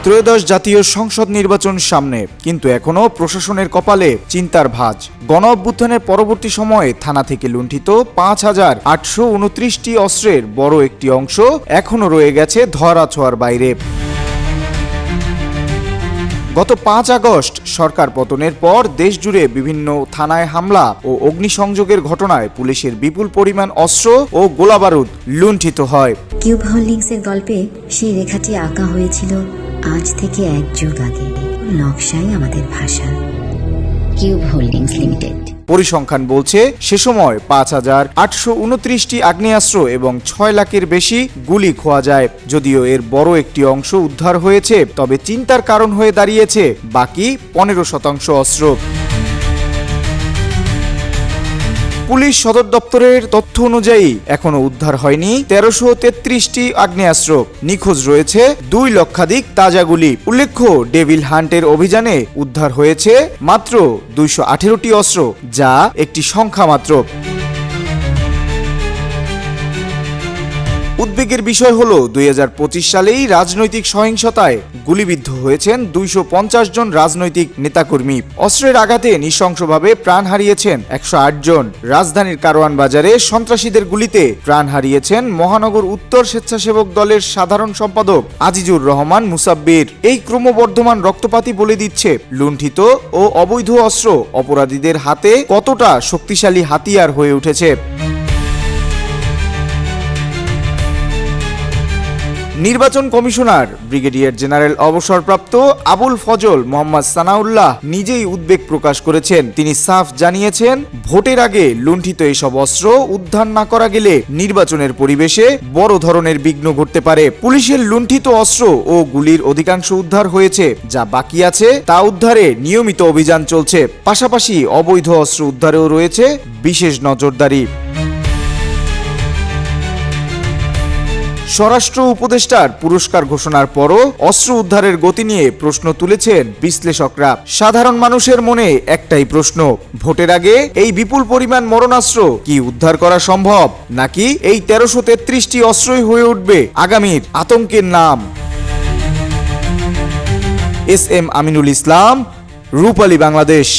ত্রয়োদশ জাতীয় সংসদ নির্বাচন সামনে, কিন্তু এখনো প্রশাসনের কপালে চিন্তার ভাঁজ। গণ অভ্যুত্থানের পরবর্তী সময়ে থানা থেকে লুণ্ঠিত ৫,৮২৯টি অস্ত্রের বড় একটি অংশ এখনো রয়ে গেছে ধরাছোঁয়ার বাইরে। গত ৫ আগস্ট সরকার পতনের পর দেশজুড়ে বিভিন্ন থানায় হামলা ও অগ্নিসংযোগের ঘটনায় পুলিশের বিপুল পরিমাণ অস্ত্র ও গোলাবারুদ লুণ্ঠিত হয়। কিউব হোল্ডিংসের গল্পে সেই রেখাটি আঁকা হয়েছিল আজ থেকে ১ যুগ আগে। নকশাই আমাদের ভাষা। Cube holdings limited. পরিসংখ্যান বলছে সে সময় ৫,৮২৯টি আগ্নেয়াস্ত্র এবং ৬ লাখের বেশি গুলি খোয়া যায়। যদিও এর বড় একটি অংশ উদ্ধার হয়েছে, তবে চিন্তার কারণ হয়ে দাঁড়িয়েছে বাকি ১৫% অস্ত্র। পুলিশ সদর দপ্তরের তথ্য অনুযায়ী এখনো উদ্ধার হয়নি ১৩৩৩টি আগ্নেয়াস্ত্র। নিখোঁজ রয়েছে ২ লক্ষাধিক তাজা গুলি। উল্লেখ্য, ডেভিল হান্টের অভিযানে উদ্ধার হয়েছে মাত্র ২১৮টি অস্ত্র, যা একটি সংখ্যা মাত্র। উদ্বেগের বিষয় হলো ২০২৫ সালেই রাজনৈতিক সহিংসতায় গুলিবিদ্ধ হয়েছেন ২৫০ জন রাজনৈতিক নেতাকর্মী। অস্ত্রের আঘাতে নৃশংসভাবে প্রাণ হারিয়েছেন ১০৮ জন। রাজধানীর কারওয়ান বাজারে সন্ত্রাসীদের গুলিতে প্রাণ হারিয়েছেন মহানগর উত্তর স্বেচ্ছাসেবক দলের সাধারণ সম্পাদক আজিজুর রহমান মুসাব্বির। এই ক্রমবর্ধমান রক্তপাতই বলে দিচ্ছে লুণ্ঠিত ও অবৈধ অস্ত্র অপরাধীদের হাতে কতটা শক্তিশালী হাতিয়ার হয়ে উঠেছে। নির্বাচন কমিশনার ব্রিগেডিয়ার জেনারেল অবসরপ্রাপ্ত আবুল ফজল মোহাম্মদ সানাউল্লাহ নিজেই উদ্বেগ প্রকাশ করেছেন। তিনি সাফ জানিয়েছেন, ভোটের আগে লুণ্ঠিত এসব অস্ত্র উদ্ধার না করা গেলে নির্বাচনের পরিবেশে বড় ধরনের বিঘ্ন ঘটতে পারে। পুলিশের লুণ্ঠিত অস্ত্র ও গুলির অধিকাংশ উদ্ধার হয়েছে, যা বাকি আছে তা উদ্ধারে নিয়মিত অভিযান চলছে। পাশাপাশি অবৈধ অস্ত্র উদ্ধারেও রয়েছে বিশেষ নজরদারি। স্বরাষ্ট্র উপদেষ্টার পুরস্কার ঘোষণার পরও অস্ত্র উদ্ধারের গতি নিয়ে প্রশ্ন তুলেছেন বিশ্লেষকরা। সাধারণ মানুষের মনে একটাই প্রশ্ন, ভোটের আগে এই বিপুল পরিমাণ মরণাস্ত্র কি উদ্ধার করা সম্ভব, নাকি এই ১৩৩৩টি অস্ত্রই হয়ে উঠবে আগামীর আতঙ্কের নাম? এস এম আমিনুল ইসলাম, রূপালী বাংলাদেশ।